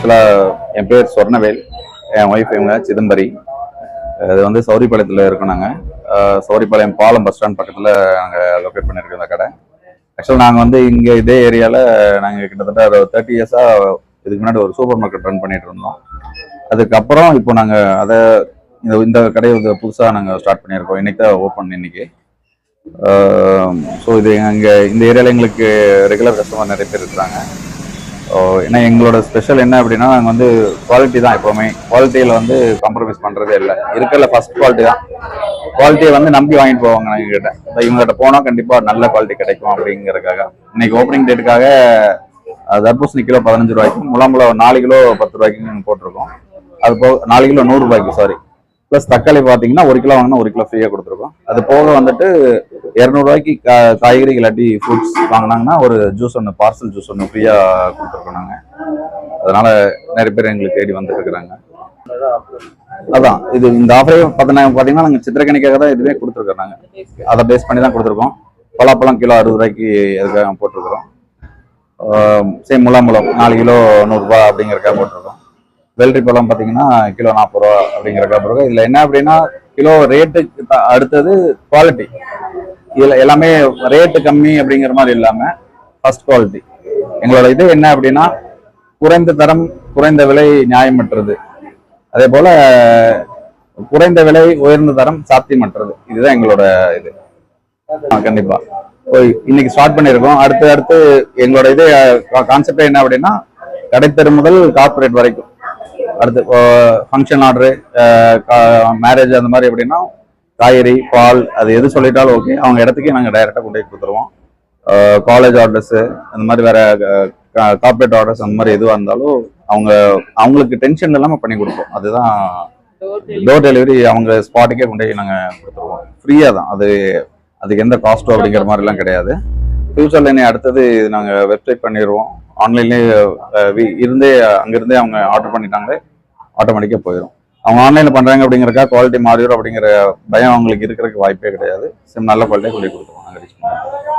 ஆக்சுவலாக என் பேர் சொர்ணவேல், என் ஒய்ஃப் இவங்க சிதம்பரி. இது வந்து சௌரிபாளையத்தில் இருக்கோம். நாங்கள் சௌரிபாளையம் பாலம் பஸ் ஸ்டாண்ட் பக்கத்தில் நாங்கள் லொக்கேட் பண்ணியிருக்கோம் இந்த கடை. ஆக்சுவலாக நாங்கள் வந்து இங்கே இதே ஏரியாவில் நாங்கள் கிட்டத்தட்ட ஒரு 30 இயர்ஸாக இதுக்கு முன்னாடி ஒரு சூப்பர் மார்க்கெட் ரன் பண்ணிட்டு இருந்தோம். அதுக்கப்புறம் இப்போ நாங்கள் அதை இந்த கடையை புதுசாக நாங்கள் ஸ்டார்ட் பண்ணியிருக்கோம். இன்னைக்கு தான் ஓப்பன் இன்னைக்கு. ஸோ இது இங்கே இந்த ஏரியாவில் எங்களுக்கு ரெகுலர் கஸ்டமர் நிறைய பேர் இருக்கிறாங்க. ஏன்னா எங்களோட ஸ்பெஷல் என்ன அப்படின்னா, நாங்கள் வந்து குவாலிட்டி தான் எப்போவுமே. குவாலிட்டியில் வந்து காம்ப்ரமைஸ் பண்ணுறதே இல்லை. இருக்கிற ஃபர்ஸ்ட் குவாலிட்டி தான். குவாலிட்டியை வந்து நம்பி வாங்கிட்டு போவாங்க எங்ககிட்ட. இவங்ககிட்ட போனால் கண்டிப்பாக நல்ல குவாலிட்டி கிடைக்கும் அப்படிங்கிறதுக்காக இன்னைக்கு ஓப்பனிங் டேட்டுக்காக தர்பூசணி கிலோ 15 ரூபாய்க்கும், முலாம்பழம் 4 கிலோ 10 ரூபாய்க்கும் போட்டிருக்கோம். அது போக 4 கிலோ 100 ரூபாய்க்கு, சாரி. ப்ளஸ் தக்காளி பார்த்தீங்கன்னா 1 கிலோ வாங்கினா 1 கிலோ ஃப்ரீயாக கொடுத்துருக்கோம். அது போக வந்துட்டு 200 ரூபாய்க்கு காய்கறி இல்லாட்டி ஃப்ரூட்ஸ் வாங்கினாங்கன்னா ஒரு ஜூஸ் ஒன்று, பார்சல் ஜூஸ் ஒன்று ஃப்ரீயாக கொடுத்துருக்கோம் நாங்கள். அதனால நிறைய பேர் எங்களுக்கு தேடி வந்துட்டு இருக்கிறாங்க. அதான் இது இந்த ஆஃபரே பார்த்தீங்கன்னா நாங்கள் சித்திரக்கணிக்காக தான் இதுவே கொடுத்துருக்கோம். நாங்கள் அதை பேஸ் பண்ணி தான் கொடுத்துருக்கோம். பலாப்பழம் கிலோ 60 ரூபாய்க்கு எதுக்காக போட்டிருக்கிறோம். சேம் முலாம்பழம் 4 கிலோ 100 ரூபா அப்படிங்கிறக்காக போட்டிருக்கோம். வெள்ளரி பழம் பார்த்தீங்கன்னா கிலோ 40 ரூபா அப்படிங்கிறக்காக போட்டிருக்கோம். இதில் என்ன அப்படின்னா, கிலோ ரேட்டுக்கு அடுத்தது குவாலிட்டி. இதில் எல்லாமே ரேட்டு கம்மி அப்படிங்கிற மாதிரி இல்லாமல் ஃபர்ஸ்ட் குவாலிட்டி. எங்களோட இது என்ன அப்படின்னா, குறைந்த தரம் குறைந்த விலை நியாயமற்றது, அதே போல குறைந்த விலை உயர்ந்த தரம் சாத்தியமற்றது. இதுதான் எங்களோட இது. கண்டிப்பா இன்னைக்கு ஸ்டார்ட் பண்ணியிருக்கோம். அடுத்து எங்களோட இது கான்செப்டே என்ன அப்படின்னா, கடைத்தெரு முதல் கார்பரேட் வரைக்கும். அடுத்து ஃபங்க்ஷன் ஆர்டரு, மேரேஜ் அந்த மாதிரி அப்படின்னா காய்கறி, பால், அது எது சொல்லிட்டாலும் ஓகே, அவங்க இடத்துக்கே நாங்கள் டைரெக்டாக கொண்டு போய் கொடுத்துருவோம். காலேஜ் ஆர்டர்ஸு, அந்த மாதிரி வேற கார்பரேட் ஆர்டர்ஸ், அந்த மாதிரி எதுவாக இருந்தாலும் அவங்களுக்கு டென்ஷன் இல்லாமல் பண்ணி கொடுப்போம். அதுதான் டோர் டெலிவரி. அவங்க ஸ்பாட்டுக்கே கொண்டு போய் நாங்கள் கொடுத்துருவோம். ஃப்ரீயாக தான். அதுக்கு எந்த காஸ்ட்டோ அப்படிங்கிற மாதிரிலாம் கிடையாது. ஃபியூச்சரில் அடுத்தது நாங்கள் வெப்சைட் பண்ணிடுவோம். ஆன்லைன்லேயே அங்கிருந்தே அவங்க ஆர்டர் பண்ணிட்டாங்களே ஆட்டோமேட்டிக்காக போயிடும். அவங்க ஆன்லைனில் பண்ணுறாங்க அப்படிங்கிறக்கா குவாலிட்டி மாறிடும் அப்படிங்கிற பயம் அவங்களுக்கு இருக்கிறதுக்கு வாய்ப்பே கிடையாது. நல்ல குவாலிட்டியாக கொண்டு கொடுத்துருவோம் நாங்கள் ரீச் பண்ணுவோம்.